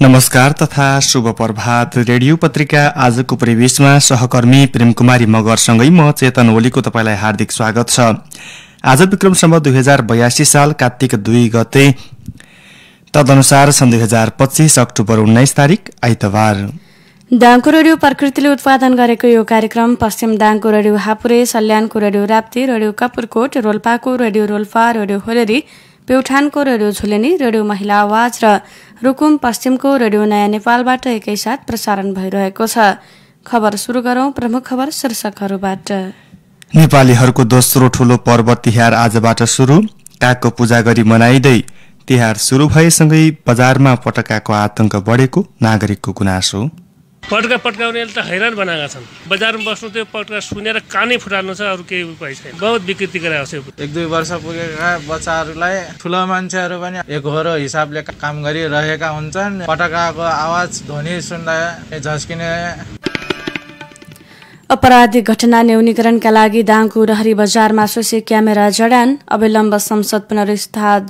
नमस्कार तथा शुभ प्रभात। रेडियो पत्रिका आजको परिवेशमा सहकर्मी प्रेमकुमारी मगरसँगै म चेतन ओलीको तपाईलाई हार्दिक स्वागत छ। आज विक्रम सम्वत 2082 साल कार्तिक 2 गते, तदनुसार सन् 2025 अक्टोबर 19 तारिक आइतबार। दाङको रेडियो प्रकृतिले उत्पादन गरेको यो कार्यक्रम पश्चिम दाङको रेडियो हापुरे, सल्यानको रेडियो राप्ती, रेडियो कपुरकोट, रोल्पाको रेडियो रोल्पा, रेडियो होलेरी, प्युठानको रेडियो झुलेनी, रेडियो महिला आवाज र रुकुम पश्चिमको रेडियो नयाँ नेपालबाट एकैसाथ प्रसारण भइरहेको छ। खबर सुरु गरौं। प्रमुख खबर शीर्षकहरूबाट। नेपालीहरूको दोस्रो ठूलो पर्व तिहार आजबाट सुरु। कागको पूजा गरी मनाइदै तिहार सुरु भएसँगै बजारमा पटकाको आतंक बढेको नागरिकको गुनासो। पटका पटकाउनेले त हैरान बनाएका छन्। बजारमा बस्नु त्यो पटका सुनेर कानै फुटाल्नु छ, अरू केही उपाय छैन। बहुत विकृति गराएको छ। 1-2 वर्ष पुगेका बच्चाहरूलाई ठुलो मान्छेहरू पनि एकहोरो हिसाबले काम गरिरहेका हुन्छन्। पटकाको आवाज ध्वनि सुन्दा झस्किने। अपराधिक घटना न्यूनीकरणका लागि दाङको रहरी बजारमा सोसी क्यामेरा जडान। अविलम्ब संसद पुनर्स्थापना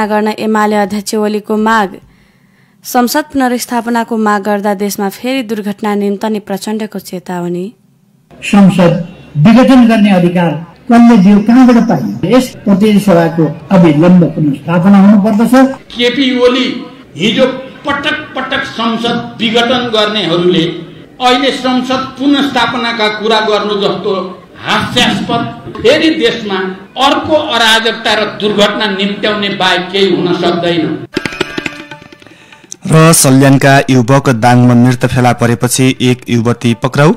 गर्न एमाले अध्यक्ष ओलीको माग। संसद पुनर्स्थापनाको माग गर्दा देशमा फेरि दुर्घटना निम्तने प्रचण्डको चेतावनी। संसद विघटन गर्ने अधिकार कसले दियो, कहाँबाट पाइयो? यस प्रतिनिधि सभाको अविलम्ब पुनर्स्थापना हुनुपर्दछ। केपी ओली हिजो पटक पटक संसद विघटन गर्नेहरूले अहिले संसद पुनर्स्थापनाका कुरा गर्नु जस्तो हास्यास्पद फेरि देशमा अर्को अराजकता र दुर्घटना निम्त्याउने बाहेक केही हुन सक्दैन। र सल्यानका युवक दाङमा मृत फेला परेपछि एक युवती पक्राउ।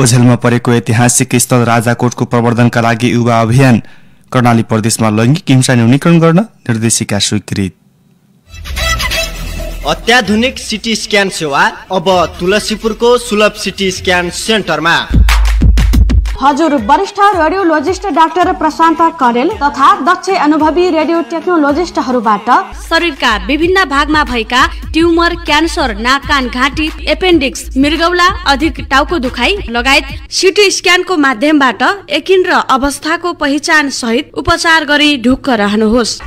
ओझेलमा परेको ऐतिहासिक स्थल राजाकोटको प्रवर्धनका लागि युवा अभियान। कर्णाली प्रदेशमा लैंगिक हिंसा न्यूनीकरण गर्न निर्देशिका स्वीकृत। अत्याधुनिक सिटी स्क्यान सेवा अब तुलसीपुरको सुलभ सिटी स्क्यान सेन्टरमा। हजुर वरिष्ठ रेडियोलोजिस्ट डाक्टर प्रशान्त करेल तथा दक्ष अनुभवी रेडियो टेक्नोलोजिस्टहरूबाट शरीरका विभिन्न भागमा भएका ट्युमर, क्यान्सर, नाक कान घाँटी, एपेन्डिक्स, मृगौला, अधिक टाउको दुखाइ लगायत सिटी स्क्यानको माध्यमबाट यकिन र अवस्थाको पहिचान सहित उपचार गरी ढुक्क रहनुहोस्।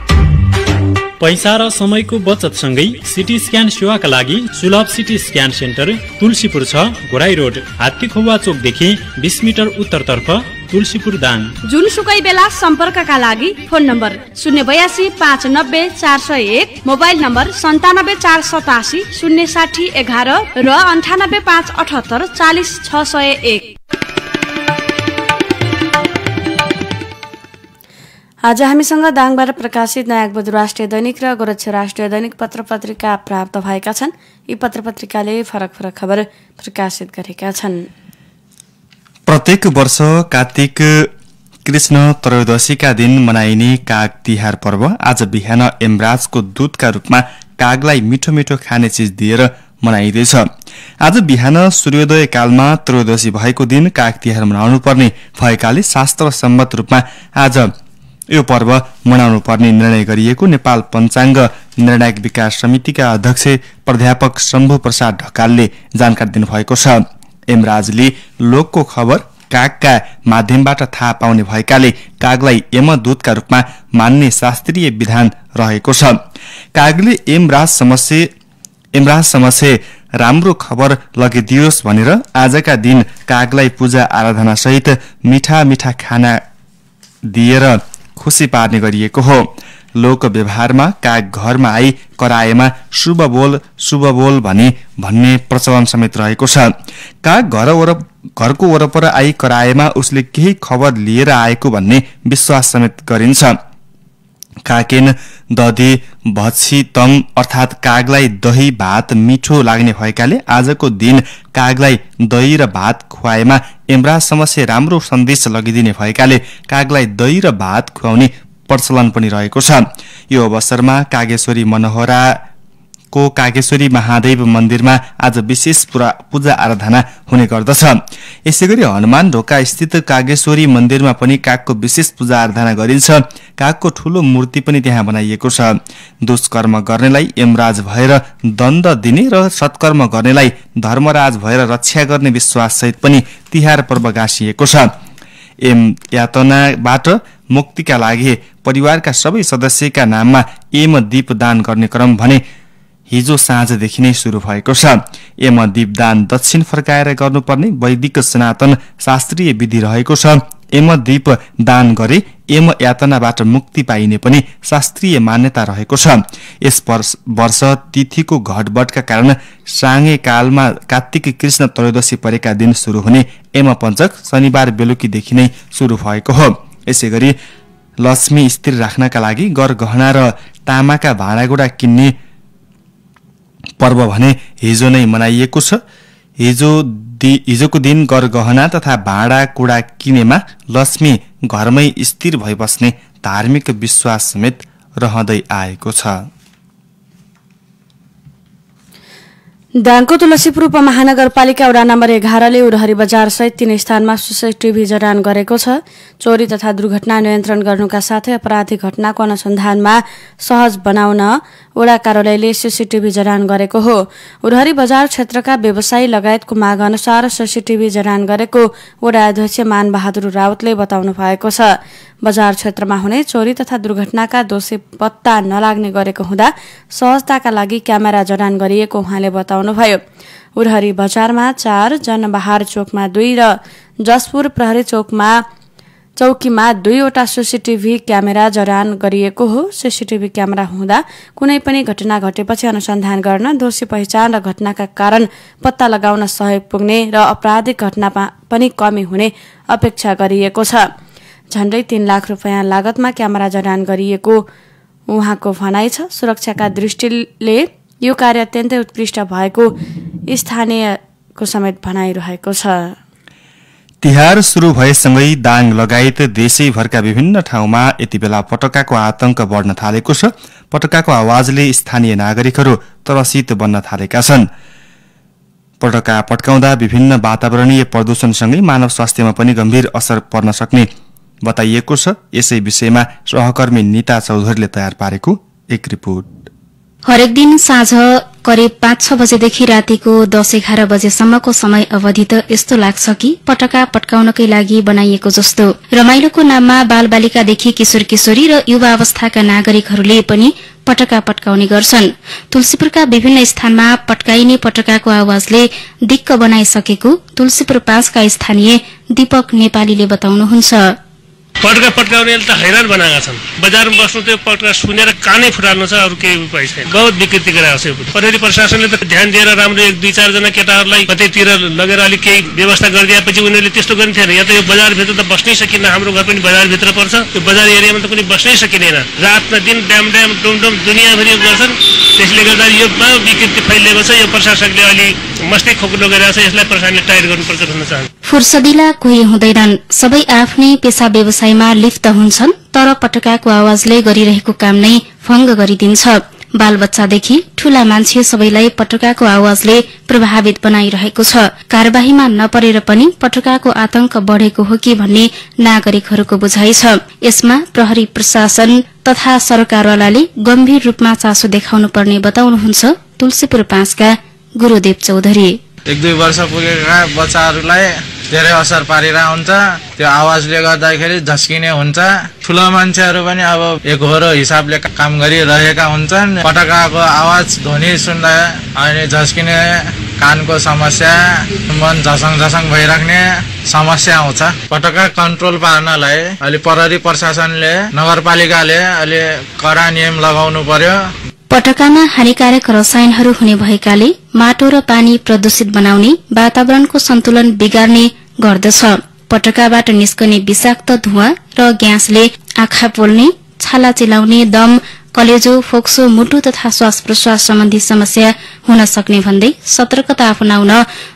पैसा र समयको बचत सँगै सिटी स्क्यान सेवाका लागि Sulabh C T scan centre Tulsipur 6 Ghorai road, Hattikhowa चोकदेखि 20 मिटर उत्तरतर्फ, तुलसीपुर दाङ। जुनसुकै बेला सम्पर्कका लागि फोन नम्बर 082 590 401, मोबाइल नम्बर 97 487 060 11 र 98 578 40 601। आज हामीसँग दाङबाट प्रकाशित नयाँ बधु राष्ट्रिय दैनिक र गोरक्ष राष्ट्रिय दैनिक पत्र पत्रिका प्राप्त भएका छन्। यी पत्र पत्रिकाले फरक फरक खबर प्रकाशित गरेका छन्। प्रत्येक वर्ष कार्तिक कृष्ण त्रयोदशीका दिन मनाइने काग तिहार पर्व आज बिहान यमराजको दूतका रूपमा कागलाई मिठो मिठो खाने चीज दिएर मनाइँदैछ। आज बिहान सूर्योदय कालमा त्रयोदशी भएको दिन काग तिहार मनाउनु पर्ने भएकाले शास्त्र सम्मत रूपमा आज यो पर्व मनाउनु पर्ने निर्णय गरिएको नेपाल पञ्चाङ्ग निर्णायक विकास समितिका अध्यक्ष प्राध्यापक शम्भु प्रसाद ढकालले जानकारी दिनुभएको छ। यमराजले लोकको खबर कागका माध्यमबाट थाहा पाउने भएकाले कागलाई यमदूतका रूपमा मान्ने शास्त्रीय विधान रहेको छ। कागले यमराज समस्या राम्रो खबर लगिदियोस् भनेर आजका दिन कागलाई पूजा आराधना सहित मिठा मिठा खाना दिएर खुशी पार्ने गरिएको हो। लोक व्यवहारमा काग घरमा आई कराएमा शुभ बोल भन्ने प्रचलन समेत रहेको छ। काग घरको वरपर आई कराएमा उसले केही खबर लिएर आएको भन्ने विश्वास समेत गरिन्छ। काकेन दधी भछि तम अर्थात कागलाई दही भात मिठो लाग्ने भएकाले आजको दिन कागलाई दही र भात खुवाएमा यमराज समस्या राम्रो सन्देश लगिदिने भएकाले कागलाई दही र भात खुवाउने प्रचलन पनि रहेको छ। यो अवसरमा कागेश्वरी मनोहराको कागेश्वरी महादेव मन्दिरमा आज विशेष पूजा आराधना हुने गर्दछ। यसैगरी हनुमान ढोका स्थित कागेश्वरी मन्दिरमा पनि कागको विशेष पूजा आराधना गरिन्छ। कागको ठूलो मूर्ति पनि त्यहाँ बनाइएको छ। दुष्कर्म गर्नेलाई यमराज भएर दण्ड दिने र सत्कर्म गर्नेलाई धर्मराज भएर रक्षा गर्ने विश्वास सहित पनि तिहार पर्व गाँसिएको छ। यातनाबाट मुक्तिका लागि परिवारका सबै सदस्यका नाममा एम दीप दान गर्ने क्रम भने हिजो साँझदेखि नै सुरु भएको छ। एम दीपदान दक्षिण फर्काएर गर्नुपर्ने वैदिक सनातन शास्त्रीय विधि रहेको छ। एम दीप दान गरे एम यातनाबाट मुक्ति पाइने पनि शास्त्रीय मान्यता रहेको छ। यस वर्ष तिथिको घटबटका कारण साँगे कालमा कार्तिक कृष्ण त्रयोदशी परेका दिन सुरु हुने एम पञ्चक शनिबार बेलुकीदेखि नै सुरु भएको हो। यसैगरी लक्ष्मी स्थिर राख्नका लागि गरगहना र तामाका भाँडाकुँडा किन्ने पर्व भने हिजो नै मनाइएको छ। हिजोको दिन गरगहना तथा भाँडाकुँडा किनेमा लक्ष्मी घरमै स्थिर भइबस्ने धार्मिक विश्वास समेत रहँदै आएको छ। दाङको तुलसीपुर उपमहानगरपालिका वडा नम्बर 11ले उरहरी बजार सहित 3 स्थानमा सीसीटीभी जडान गरेको छ। चोरी तथा दुर्घटना नियन्त्रण गर्नुका साथै आपराधिक घटनाको अनुसन्धानमा सहज बनाउन वडा कार्यालयले सीसीटीभी जडान गरेको हो। उरहरी बजार क्षेत्रका व्यवसायी लगायतको माग अनुसार सीसीटीभी जडान गरेको वडा अध्यक्ष मानबहादुर राउतले बताउनु भएको छ। बजार क्षेत्रमा हुने चोरी तथा दुर्घटनाका दोषी पत्ता नलाग्ने गरेको हुँदा सहजताका लागि क्यामेरा जडान गरिएको उहाँले बताउनुभयो। उरहरी बजारमा 4, जनबहार चोकमा 2 र जसपुर प्रहरी चौकीमा 2वटा सीसीटीभी क्यामेरा जडान गरिएको हो। सीसीटीभी क्यामेरा हुँदा कुनै पनि घटना घटेपछि अनुसन्धान गर्न, दोषी पहिचान र घटनाका कारण पत्ता लगाउन सहयोग पुग्ने र आपराधिक घटनामा पनि कमी हुने अपेक्षा गरिएको छ। झण्डै 3 लाख रुपैयाँ लागतमा क्यामेरा जडान गरिएको उहाँको भनाइ छ। सुरक्षाका दृष्टिले यो कार्य अत्यन्तै उत्कृष्ट भएको स्थानीयको समेत भनाइरहेको छ। तिहार सुरु भएसँगै दाङ लगायत देशैभरका विभिन्न ठाउँमा यति बेला पटकाको आतंक बढ्न थालेको छ। पटकाको आवाजले स्थानीय नागरिकहरू त्रसित बन्न थालेका छन्। पटका पट्काउँदा विभिन्न वातावरणीय प्रदूषणसँगै मानव स्वास्थ्यमा पनि गम्भीर असर पर्न सक्ने बताइएको छ। यसै विषयमा सहकर्मी निता चौधरीले तयार पारेको एक रिपोर्ट। हरेक दिन साँझ करिब 5-6 बजेदेखि रातिको 10-11 बजेसम्मको समय अवधि त यस्तो लाग्छ कि पटका पट्काउनकै लागि बनाइएको जस्तो। रमाइलोको नाममा बालबालिकादेखि किशोर किशोरी र युवा अवस्थाका नागरिकहरूले पनि पटका पट्काउने गर्छन्। तुलसीपुरका विभिन्न स्थानमा पट्काइने पटकाको आवाजले दिक्क बनाइसकेको तुलसीपुर 5 का स्थानीय दीपक नेपालीले बताउनुहुन्छ। पटका पट्काउनेले त हैरान बनाएका छन्। बजारमा बस्नु त्यो पटका सुनेर कानै फुटाल्नु छ, अरू केही उपाय छैन। बहुत विकृति गराएको छ। प्रहरी प्रशासनले त ध्यान दिएर राम्रो 1-2-4 जना केटाहरूलाई कतैतिर लगेर अलिक केही व्यवस्था गरिदिएपछि उनीहरूले त्यस्तो गर्ने थिएन। या त यो बजारभित्र त बस्नै सकिन्न। हाम्रो घर पनि बजारभित्र पर्छ। यो बजार एरियामा त कुनै बस्नै सकिँदैन। रातमा दिन ड्याम डुमडुम दुनियाँभरि गर्छन्। त्यसले गर्दा यो विकृति फैलिएको छ। यो प्रशासनले अलि मस्ती खोक्नु गरिरहेको छ। यसलाई प्रशासनले टाइट गर्नुपर्छ भन्न चाहन्छु। फुर्सदिला कोही हुँदैनन्। सबै आफ्नै पेशा व्यवसायमा लिप्त हुन्छन्, तर पटकाको आवाजले गरिरहेको काम नै भङ्ग गरिदिन्छ। बालबच्चादेखि ठूला मान्छे सबैलाई पटकाको आवाजले प्रभावित बनाइरहेको छ। कार्यवाहीमा नपरेर पनि पटकाको आतंक बढेको हो कि भन्ने नागरिकहरूको बुझाइ छ। यसमा प्रहरी प्रशासन तथा सरकारवालाले गम्भीर रूपमा चासो देखाउनु पर्ने बताउनुहुन्छ तुलसीपुर 5 का गुरुदेव चौधरी। 1-2 वर्ष पुगेका बच्चाहरूलाई धेरै असर पारिरहेको हुन्छ। त्यो आवाजले गर्दाखेरि झस्किने हुन्छ। ठुलो मान्छेहरू पनि अब एकहोरो हिसाबले काम गरिरहेका हुन्छन्। पटकाको आवाज ध्वनि सुन्दा अनि झस्किने, कानको समस्या, मन झसङ भइराख्ने समस्या आउँछ। पटका कन्ट्रोल पार्नलाई अलि प्रहरी प्रशासनले, नगरपालिकाले अलि कडा नियम लगाउनु पर्यो। पटकामा हानिकारक रसायनहरू हुने भएकाले माटो र पानी प्रदूषित बनाउने, वातावरणको सन्तुलन बिगार्ने गर्दछ। पटकाबाट निस्कने विषाक्त धुवा र ग्यासले आँखा पोल्ने, छाला चिलाउने, दम, कलेजो, फोक्सो, मुटु तथा श्वास प्रश्वास सम्बन्धी समस्या हुन सक्ने भन्दै सतर्कता अपनाउन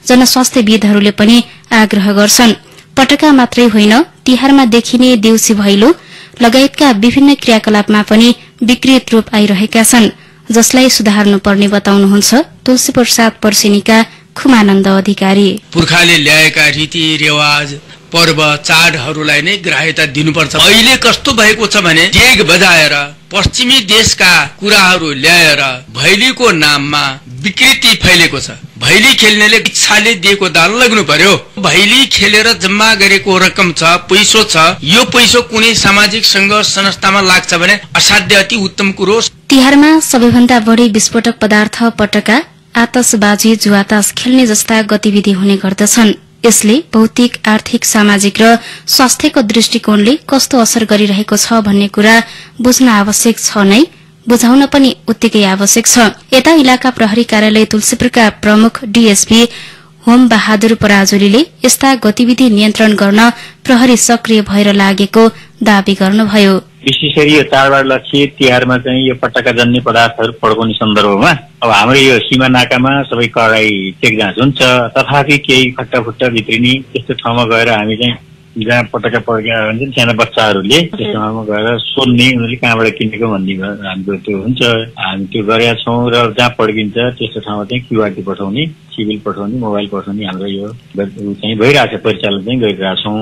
जनस्वास्थ्यविदहरूले पनि आग्रह गर्छन्। पटका मात्रै होइन, तिहारमा देखिने देउसी भैलो लगायतका विभिन्न क्रियाकलापमा पनि विकृत रूप आइरहेका छन्, जसलाई सुधार्नु पर्ने बताउनुहुन्छ तुलसीपुर 7 पर्सिनीका खुमानन्द अधिकारी। पुर्खाले ल्याएका रीति रिवाज, पर्व चाडहरूलाई नै ग्राह्यता दिनुपर्छ। अहिले कस्तो भएको छ भने डेग बजाएर पश्चिमी देशका कुराहरू ल्याएर भैलीको नाममा विकृति फैलेको छ। भैली खेल्नेले इच्छाले दिएको दान लाग्नु पर्यो। भैली खेलेर जम्मा गरेको रकम छ, पैसो छ, यो पैसो कुनै सामाजिक संघ संस्थामा लाग्छ भने असाध्य अति उत्तम कुरो। तिहारमा सबैभन्दा बढी विस्फोटक पदार्थ, पटका, आतसबाजी, जुवातास खेल्ने जस्ता गतिविधि हुने गर्दछन्। यसले भौतिक, आर्थिक, सामाजिक र स्वास्थ्यको दृष्टिकोणले कस्तो असर गरिरहेको छ भन्ने कुरा बुझ्न आवश्यक छ नै, बुझाउन पनि उत्तिकै आवश्यक छ। यता इलाका प्रहरी कार्यालय तुलसीपुरका प्रमुख डीएसपी होम बहादुर पराजुलीले यस्ता गतिविधि नियन्त्रण गर्न प्रहरी सक्रिय भएर लागेको दावी गर्नुभयो। विशेष गरी यो चाडबाड लक्षित तिहारमा चाहिँ यो पटक्का जन्य पदार्थहरू पड्काउने सन्दर्भमा अब हाम्रो यो सीमा नाकामा सबै कडाई चेक जाँच हुन्छ। तथापि केही खट्टाफुट्टा भित्रिने त्यस्तो ठाउँमा गएर हामी चाहिँ जहाँ पटक्का पड्का हुन्छ साना बच्चाहरूले त्यस ठाउँमा गएर सोध्ने उनीहरूले कहाँबाट किनेको भन्ने हाम्रो त्यो हुन्छ। हामी त्यो गरेका छौँ र जहाँ पड्किन्छ त्यस्तो ठाउँमा चाहिँ क्युआरटी पठाउने, सिभिल पठाउने, मोबाइल पठाउने हाम्रो यो चाहिँ भइरहेछ, परिचालन चाहिँ गरिरहेछौँ।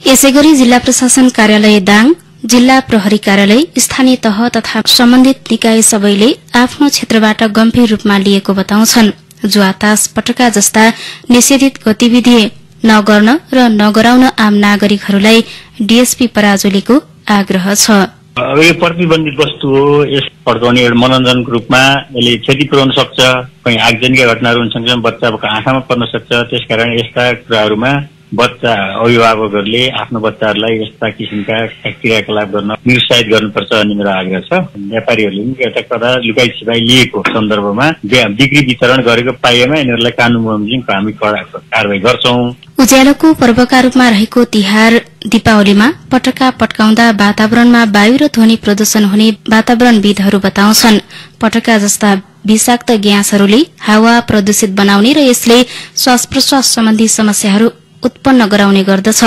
यसै गरी जिल्ला प्रशासन कार्यालय दाङ, जिल्ला प्रहरी कार्यालय, स्थानीय तह तथा सम्बन्धित निकाय सबैले आफ्नो क्षेत्रबाट गम्भीर रूपमा लिएको बताउँछन्। जुवातास, पटका जस्ता निषेधित गतिविधि नगर्न र नगराउन आम नागरिकहरूलाई डीएसपी पराजुलीको आग्रह छ। अब यो प्रतिबन्धित वस्तु हो, यस पड्काउने एउटा मनोरञ्जनको रूपमा यसले क्षति पुर्याउन सक्छ। कहीँ आगजनीका घटनाहरू हुन सक्छ, बच्चाको आँखामा पर्न सक्छ। त्यसकारण यस्ता कुराहरूमा बच्चा अभिभावकहरूले आफ्नो बच्चाहरूलाई यस्ता किसिमका क्रियाकलाप गर्न निरुत्साहित गर्नुपर्छ भन्ने मेरो आग्रह छ। व्यापारीहरूले पनि एउटा कदा लुकाई छिपाई लिएको सन्दर्भमा बिक्री वितरण गरेको पाइएमा यिनीहरूलाई कानून बमोजिम हामी कडा कारवाही गर्छौं। उज्यालोको पर्वका रूपमा रहेको तिहार दीपावलीमा पटका पट्काउँदा वातावरणमा वायु र ध्वनि प्रदूषण हुने वातावरणविदहरू बताउँछन्। पटका जस्ता विषाक्त ग्यासहरूले हावा प्रदूषित बनाउने र यसले श्वास प्रश्वास सम्बन्धी समस्याहरू उत्पन्न गराउने गर्दछ।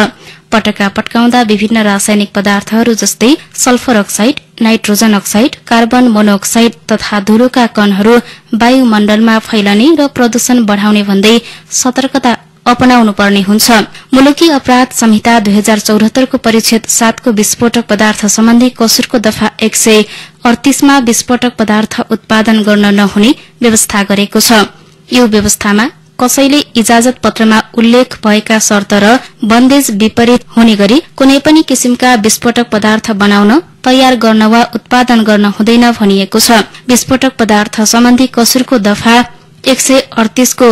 पटका पट्काउँदा विभिन्न रासायनिक पदार्थहरू जस्तै sulphur oxide, nitrogen oxide, carbon monoxide तथा धुलोका कणहरू वायुमण्डलमा फैलने र प्रदूषण बढ़ाउने भन्दै सतर्कता अपनाउनु पर्ने हुन्छ। मुलुकी अपराध संहिता 2074 को परिच्छेद 7 को विस्फोटक पदार्थ सम्बन्धी कसुरको दफा 138 मा विस्फोटक पदार्थ उत्पादन गर्न नहुने व्यवस्था गरेको छ। यो व्यवस्थामा कसैले इजाजत पत्रमा उल्लेख भएका शर्त र बन्देज विपरीत हुने गरी कुनै पनि किसिमका विस्फोटक पदार्थ बनाउन, तयार गर्न वा उत्पादन गर्न हुँदैन भनिएको छ। विस्फोटक पदार्थ सम्बन्धी कसुरको दफा 138 को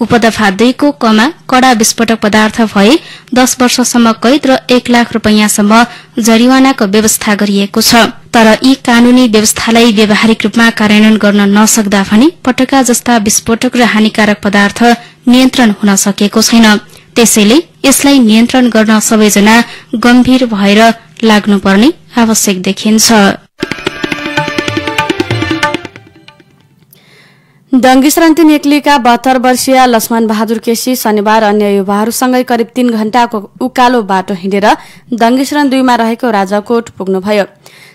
उपदफा 2 को कमा कड़ा विस्फोटक पदार्थ भए 10 वर्षसम्म कैद र 1 लाख रूपैयाँसम्म जरिवानाको व्यवस्था गरिएको छ। तर यी कानूनी व्यवस्थालाई व्यावहारिक रूपमा कार्यान्वयन गर्न नसक्दा भने पटका जस्ता विस्फोटक र हानिकारक पदार्थ नियन्त्रण हुन सकेको छैन। त्यसैले यसलाई नियन्त्रण गर्न सबैजना गम्भीर भएर लाग्नुपर्ने आवश्यक देखिन्छ। डङ्गीश्रान्ति नेक्लीका 72 वर्षीय लक्ष्मण बहादुर केसी शनिबार अन्य युवाहरूसँगै करिब 3 घण्टाको उकालो बाटो हिँडेर डङ्गीश्रान 2 मा रहेको राजाकोट पुग्नुभयो।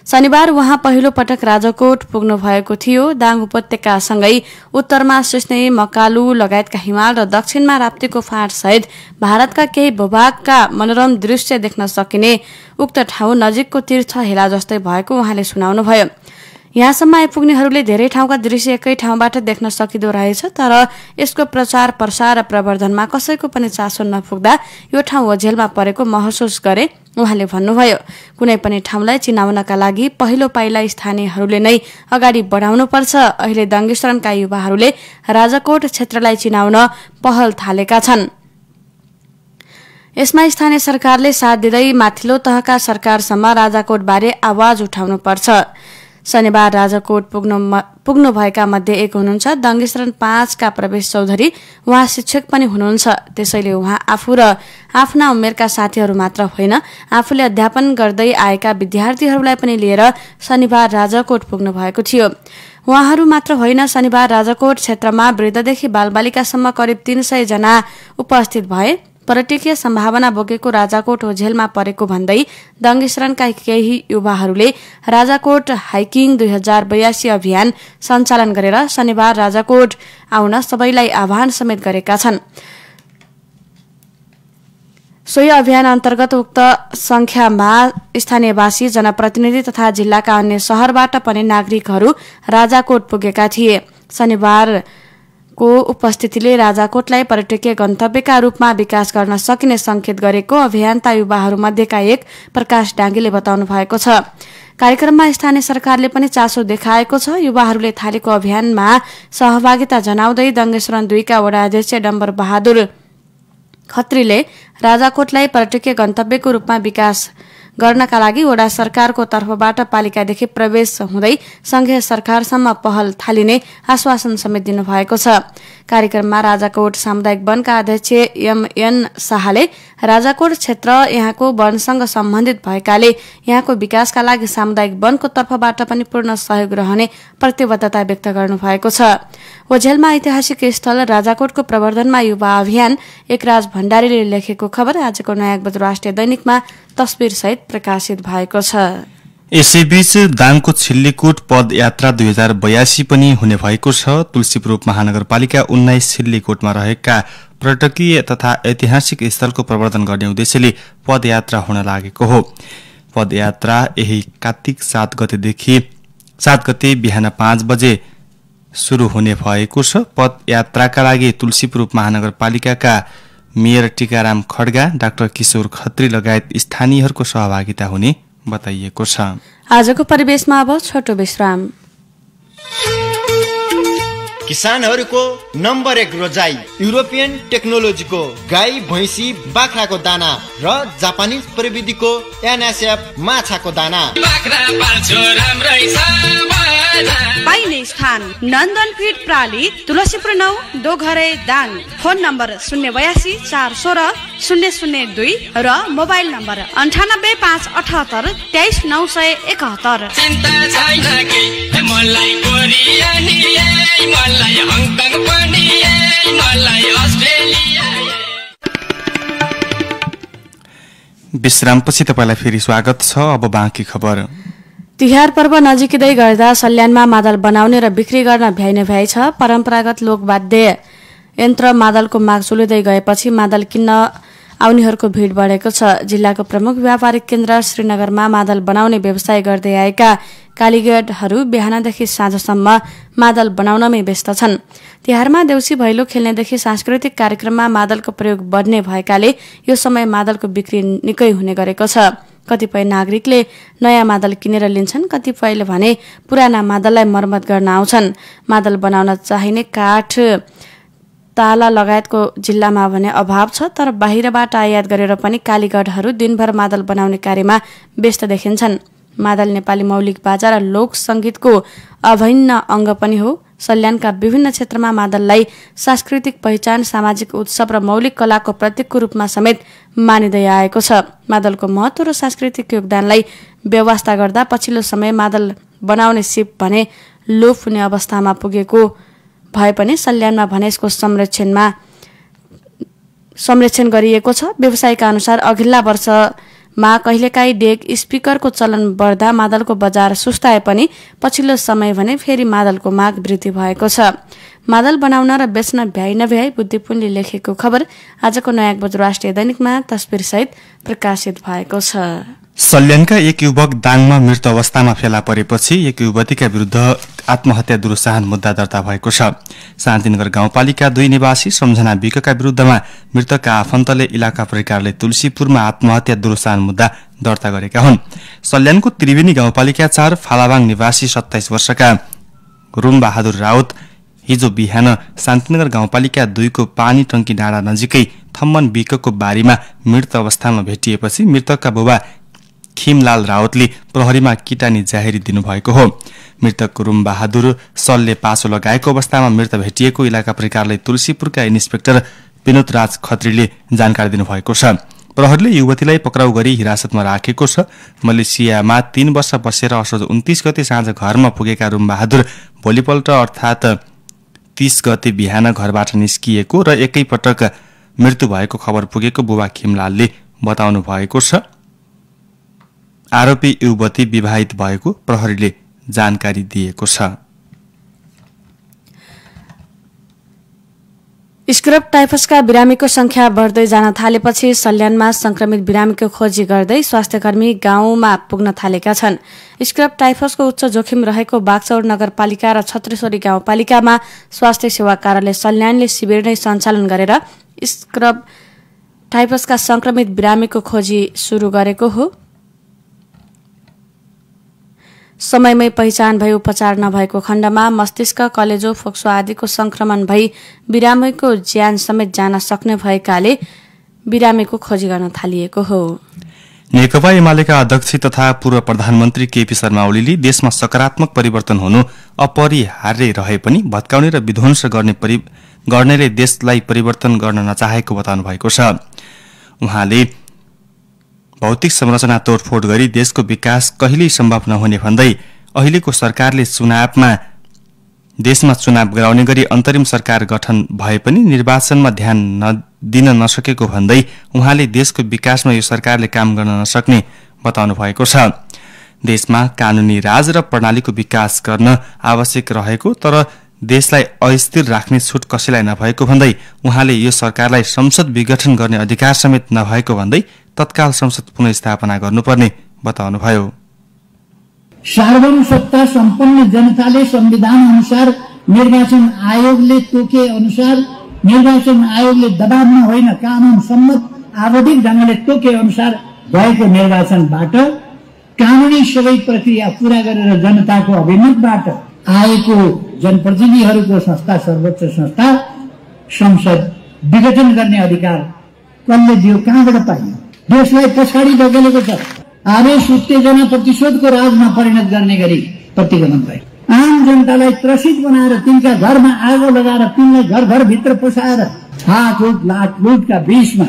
शनिबार उहाँ पहिलो पटक राजाकोट पुग्नु भएको थियो। दाङ उपत्यकासँगै उत्तरमा सिस्ने, मकालु लगायतका हिमाल र दक्षिणमा राप्तीको फाँट सहित भारतका केही भूभागका मनोरम दृश्य देख्न सकिने उक्त ठाउँ नजिकको तीर्थ हेला जस्तै भएको उहाँले सुनाउनुभयो। यहाँसम्म आइपुग्नेहरूले धेरै ठाउँका दृश्य एकै ठाउँबाट देख्न सकिदो रहेछ, तर यसको प्रचार प्रसार र प्रवर्धनमा कसैको पनि चासो नपुग्दा यो ठाउँ ओझेलमा परेको महसुस गरे उहाँले भन्नुभयो। कुनै पनि ठाउँलाई चिनाउनका लागि पहिलो पाइला स्थानीयहरूले नै अगाडि बढाउनुपर्छ। अहिले डङ्गीश्रानका युवाहरूले राजाकोट क्षेत्रलाई चिनाउन पहल थालेका छन्। यसमा स्थानीय सरकारले साथ दिँदै माथिल्लो तहका सरकारसम्म राजाकोटबारे आवाज उठाउनुपर्छ। शनिबार राजाकोट पुग्नु भएका मध्ये एक हुनुहुन्छ डङ्गीश्रान 5 का प्रवेश चौधरी। उहाँ शिक्षक पनि हुनुहुन्छ। त्यसैले उहाँ आफू र आफ्ना उमेरका साथीहरू मात्र होइन, आफूले अध्यापन गर्दै आएका विद्यार्थीहरूलाई पनि लिएर शनिबार राजाकोट पुग्नु भएको थियो। उहाँहरू मात्र होइन, शनिबार राजाकोट क्षेत्रमा वृद्धदेखि बालबालिकासम्म करिब 300 जना उपस्थित भए। पर्यटकीय सम्भावना बोकेको राजाकोट ओझेलमा परेको भन्दै डङ्गीश्रानका केही युवाहरूले राजाकोट हाइकिङ 2082 अभियान सञ्चालन गरेर शनिबार राजाकोट आउन सबैलाई आह्वान समेत गरेका छन्। सोही अभियान अन्तर्गत उक्त संख्यामा स्थानीयवासी जनप्रतिनिधि तथा जिल्लाका अन्य शहरबाट पनि नागरिकहरू राजाकोट पुगेका थिए। शनिबारको उपस्थितिले राजाकोटलाई पर्यटकीय गन्तव्यका रूपमा विकास गर्न सकिने संकेत गरेको अभियन्ता युवाहरूमध्येका एक प्रकाश डाङ्गीले बताउनु भएको छ। कार्यक्रममा स्थानीय सरकारले पनि चासो देखाएको छ। युवाहरूले थालेको अभियानमा सहभागिता जनाउँदै दङ्गेश्वरन 2 का वडा अध्यक्ष डम्बर बहादुर खत्रीले राजाकोटलाई पर्यटकीय गन्तव्यको रूपमा विकास गर्नका लागि वडा सरकारको तर्फबाट पालिकादेखि प्रवेश हुँदै संघीय सरकारसम्म पहल थालिने आश्वासन समेत दिनुभएको छ। कार्यक्रममा राजाकोट सामुदायिक वनका अध्यक्ष एमएन शाहले राजाकोट क्षेत्र यहाँको वनसँग सम्बन्धित भएकाले यहाँको विकासका लागि सामुदायिक वनको तर्फबाट पनि पूर्ण सहयोग रहने प्रतिबद्धता व्यक्त गर्नुभएको छ। ओझेलमा ऐतिहासिक स्थल राजाकोटको प्रवर्धनमा युवा अभियान एकराज भण्डारीले लेखेको खबर आजको नयाँ बजार राष्ट्रिय दैनिकमा तस्बिर सहित प्रकाशित भएको छ। यसैबीच दाङको छिल्लीकोट पदयात्रा 2082 पनि हुने भएको छ। तुलसीपुर उपमहानगरपालिका 19 छिल्लीकोटमा रहेका पर्यटकीय तथा ऐतिहासिक स्थलको प्रवर्धन गर्ने उद्देश्यले पदयात्रा हुन लागेको हो। पदयात्रा यही कार्तिक 7 गते बिहान 5 बजे शुरू हुने भएको छ। पदयात्राका लागि तुलसीपुर उपमहानगरपालिकाका मेयर टीकाराम खड्गा, डाक्टर किशोर खत्री लगायत स्थानीयहरूको सहभागिता हुने बताइएको छ। आजको परिवेशमा अब छोटो विश्राम। किसानहरूको नम्बर 1 रोजाई युरोपियन टेक्नोलोजीको गाई भैँसी बाख्राको दाना र जापानिज प्रविधिको एनएसएफ माछाको दाना पाइने स्थान नन्दन फीड प्रणाली तुलसीपुर 9 दोघरे दाङ। फोन नम्बर 082 416 002 र मोबाइल नम्बर 98578 23 971। विश्रामपछि तपाईलाई फेरि स्वागत छ। अब बाँकी खबर। तिहार पर्व नजिकै गर्दा सल्यानमा मादल बनाउने र बिक्री गर्न भ्याइ नभ्याइ छ। परम्परागत लोकवाद्य यन्त्र मादलको माग चुलिँदै गएपछि मादल किन्न आउनेहरूको भीड़ बढेको छ। जिल्लाको प्रमुख व्यापारिक केन्द्र श्रीनगरमा मादल बनाउने व्यवसाय गर्दै आएका कालीगढहरू बिहानदेखि साँझसम्म मादल बनाउनमै व्यस्त छन्। तिहारमा देउसी भैलो खेल्नेदेखि सांस्कृतिक कार्यक्रममा मादलको प्रयोग बढ्ने भएकाले यो समय मादलको बिक्री निकै हुने गरेको छ। कतिपय नागरिकले नयाँ मादल किनेर लिन्छन्, कतिपयले भने पुराना मादललाई मर्मत गर्न आउँछन्। मादल बनाउन चाहिने काठ ताला लगायतको जिल्लामा भने अभाव छ, तर बाहिरबाट आयात गरेर पनि कालीगढहरू दिनभर मादल बनाउने कार्यमा व्यस्त देखिन्छन्। मादल नेपाली मौलिक बाजा र लोक संगीतको अभिन्न अंग पनि हो। सल्यानका विभिन्न क्षेत्रमा मादललाई सांस्कृतिक पहिचान, सामाजिक उत्सव र मौलिक कलाको प्रतीकको रूपमा समेत मानिँदै आएको छ। मादलको महत्व र सांस्कृतिक योगदानलाई व्यवस्था गर्दा पछिल्लो समय मादल बनाउने सिप भने लोप हुने अवस्थामा पुगेको भए पनि सल्यानमा भने यसको संरक्षण गरिएको छ। व्यवसायका अनुसार अघिल्ला वर्षमा कहिलेकाहीँ डेक स्पिकरको चलन बढ्दा मादलको बजार सुस्ताए पनि पछिल्लो समय भने फेरि मादलको माग वृद्धि भएको छ। मादल बनाउन र बेच्न भ्याइ नभ्याइ बुद्धिपुनले लेखेको खबर आजको नयाँ बजार राष्ट्रिय दैनिकमा तस्बिर सहित प्रकाशित भएको छ। सल्यानका एक युवक दाङमा मृत अवस्थामा फेला परेपछि एक युवतीका विरुद्ध आत्महत्या दुरुत्साहन मुद्दा दर्ता भएको छ। शान्तिनगर गाउँपालिका 2 निवासी सम्झना विकका विरुद्धमा मृतकका आफन्तले इलाका प्रहरी तुलसीपुरमा आत्महत्या दुरुत्साहन मुद्दा दर्ता गरेका हुन्। सल्यानको त्रिवेणी गाउँपालिका 4 फालाबाङ निवासी 27 वर्षका रुम बहादुर राउत हिजो बिहान शान्तिनगर गाउँपालिका 2 को पानी टंकी डाँडा नजिकै थम्मन विकको बारीमा मृत अवस्थामा भेटिएपछि मृतकका बुबा खिमलाल राउतले प्रहरीमा किटानी जाहेरी दिनुभएको हो। मृतक रुम बहादुर सलले पासो लगाएको अवस्थामा मृत भेटिएको इलाका प्रहरी तुलसीपुरका इन्सपेक्टर विनोद राज खत्रीले जानकारी दिनुभएको छ। प्रहरीले युवतीलाई पक्राउ गरी हिरासतमा राखेको छ। मलेसियामा 3 वर्ष बसेर असोज 29 गते साँझ घरमा पुगेका रुम बहादुर भोलिपल्ट अर्थात् 30 गते बिहान घरबाट निस्किएको र एकैपटक मृत्यु भएको खबर पुगेको बुबा खिमलालले बताउनु भएको छ। आरोपी युवती विवाहित भएको प्रहरीले जानकारी दिएको छ। स्क्रब टाइफसका बिरामीको संख्या बढ्दै जान थालेपछि सल्यानमा संक्रमित बिरामीको खोजी गर्दै स्वास्थ्यकर्मी गाउँमा पुग्न थालेका छन्। स्क्रब टाइफसको उच्च जोखिम रहेको बागचौर नगरपालिका र छत्रेश्वरी गाउँपालिकामा स्वास्थ्य सेवा कार्यालय सल्यानले शिविर नै सञ्चालन गरेर स्क्रब टाइफसका संक्रमित बिरामीको खोजी शुरू गरेको हो। समयमै पहिचान भई उपचार नभएको खण्डमा मस्तिष्क, कलेजो, फोक्सो आदिको संक्रमण भई बिरामीको ज्यान समेत जान सक्ने भएकाले बिरामीको खोजी गर्न थालिएको हो। नेकपा एमालेका अध्यक्ष तथा पूर्व प्रधानमन्त्री केपी शर्मा ओलीले देशमा सकारात्मक परिवर्तन हुनु अपरिहार्य रहे पनि भत्काउने र विध्वंस गर्नेले देशलाई परिवर्तन गर्न नचाहेको बताउनु भएको छ। उहाँले भौतिक संरचना तोडफोड गरी देशको विकास कहिल्यै सम्भव नहुने भन्दै अहिलेको सरकारले देशमा चुनाव गराउने गरी अन्तरिम सरकार गठन भए पनि निर्वाचनमा ध्यान दिन नसकेको भन्दै उहाँले देशको विकासमा यो सरकारले काम गर्न नसक्ने बताउनु भएको छ। देशमा कानूनी राज र प्रणालीको विकास गर्न आवश्यक रहेको तर देशलाई अस्थिर राख्ने छुट कसैलाई नभएको भन्दै उहाँले यो सरकारलाई संसद विघटन गर्ने अधिकार समेत नभएको भन्दै तत्काल संसद पुनर्स्थापना गर्नुपर्ने बताउनुभयो। सार्वभौम सत्ता सम्पन्न जनताले संविधान अनुसार निर्वाचन आयोगले तोके अनुसार निर्वाचन आयोगले दबावमा होइन कानून सम्मत आवधिक ढंगले तोके अनुसार भएको निर्वाचनबाट कानूनी सबै प्रक्रिया पूरा गरेर जनताको अभिमतबाट आएको जनप्रतिनिधिहरूको संस्था सर्वोच्च संस्था संसद विघटन गर्ने अधिकार कसले दियो, कहाँबाट पाइयो? देशलाई पछाडि धकेलेको छ। आवेश उत्तेजना प्रतिशोधको राजमा परिणत गर्ने गरी प्रतिगमन भयो। आम जनतालाई त्रसित बनाएर तिनका घरमा आगो लगाएर तिनलाई घर घर भित्र पसाएर लाटलुटका बीचमा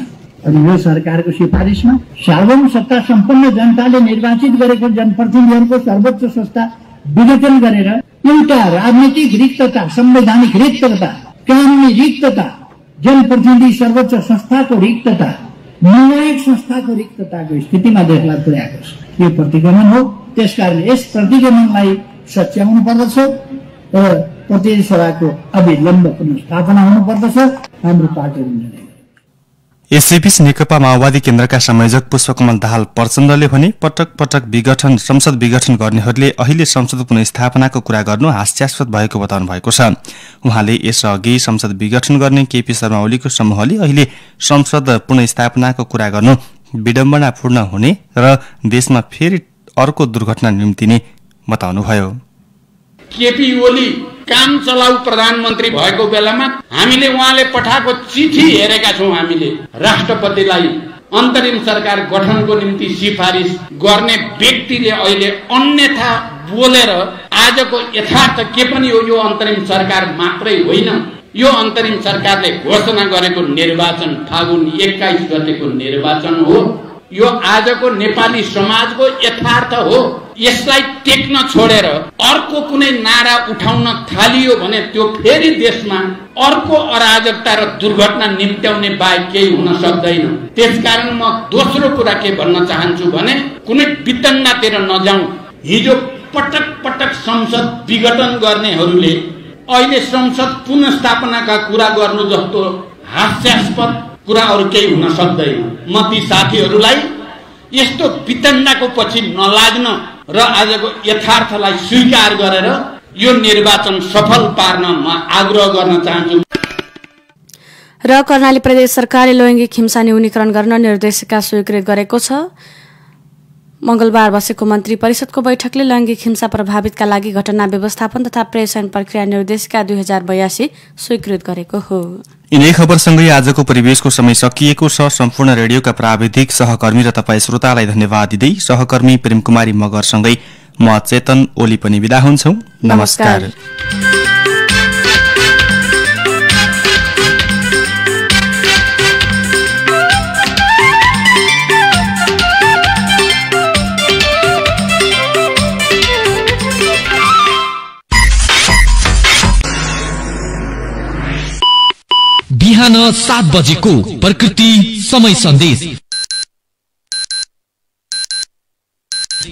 अनि यो सरकारको सिफारिसमा सार्वभौम सत्ता सम्पन्न जनताले निर्वाचित गरेको जनप्रतिनिधिहरूको सर्वोच्च संस्था विघटन गरेर एउटा राजनीतिक रिक्तता, संवैधानिक रिक्तता, कानूनी रिक्तता, जनप्रतिनिधि सर्वोच्च संस्थाको रिक्तता, न्यायिक संस्थाको रिक्तताको स्थितिमा देशलाई पुर्याएको छ। यो प्रतिगमन हो। त्यसकारण यस प्रतिगमनलाई सच्याउनु पर्दछ र प्रतिनिधि सभाको अविलम्ब पुनर्स्थापना हुनुपर्दछ। हाम्रो पार्टीले यसैबीच नेकपा माओवादी केन्द्रका संयोजक पुष्पकमल दाहाल प्रचण्डले भने पटक संसद विघटन गर्नेहरूले अहिले संसद पुनर्स्थापनाको कुरा गर्नु हास्यास्पद भएको बताउनु भएको छ। उहाँले यसअघि संसद विघटन गर्ने केपी शर्मा ओलीको समूहले अहिले संसद पुनर्स्थापनाको कुरा गर्नु विडम्बनापूर्ण हुने र देशमा फेरि अर्को दुर्घटना निम्तिने बताउनुभयो। केपी ओली काम चलाउ प्रधानमन्त्री भएको बेलामा हामीले उहाँले पठाएको चिठी हेरेका छौं। हामीले राष्ट्रपतिलाई अन्तरिम सरकार गठनको निम्ति सिफारिस गर्ने व्यक्तिले अहिले अन्यथा बोलेर आजको यथार्थ के पनि हो, यो अन्तरिम सरकार मात्रै होइन, यो अन्तरिम सरकारले घोषणा गरेको निर्वाचन फागुन 21 गतेको निर्वाचन हो। यो आजको नेपाली समाजको यथार्थ हो। यसलाई टेक्न छोडेर अर्को कुनै नारा उठाउन थालियो भने त्यो फेरि देशमा अर्को अराजकता र दुर्घटना निम्त्याउने बाहेक केही हुन सक्दैन। त्यसकारण म दोस्रो कुरा के भन्न चाहन्छु भने कुनै वितण्डातिर नजाउँ। हिजो पटक संसद विघटन गर्नेहरूले अहिले संसद पुनर्स्थापनाका कुरा गर्नु जस्तो हास्यास्पद कुरा अरू केही हुन सक्दैन। म ती साथीहरूलाई यस्तो वितण्डाको पछि नलाग्न र आजको यथार्थलाई स्वीकार गरेर यो निर्वाचन सफल पार्न म आग्रह गर्न चाहन्छु। र कर्णाली प्रदेश सरकारले लैङ्गिक हिंसा न्यूनीकरण गर्न निर्देशिका स्वीकृत गरेको छ। मंगलबार बसेको मन्त्री परिषदको बैठकले लैङ्गिक हिंसा प्रभावितका लागि घटना व्यवस्थापन तथा प्रेषण प्रक्रिया निर्देशिका 2082 स्वीकृत गरेको हो। यिनै खबरसँगै आजको परिवेशको समय सकिएको छ। सम्पूर्ण रेडियोका प्राविधिक सहकर्मी र तपाईँ श्रोतालाई धन्यवाद दिँदै सहकर्मी प्रेमकुमारी मगरसँगै म चेतन ओली पनि बिदा हुन्छौ। नमस्कार। बिहान 7 बजेको प्रकृति समय सन्देश।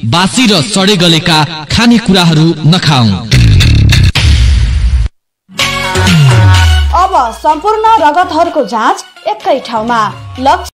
बासी र सडे गलेका खानेकुराहरू नखाऊ। अब सम्पूर्ण रगतहरूको जाँच एकै ठाउँमा। लक्ष्य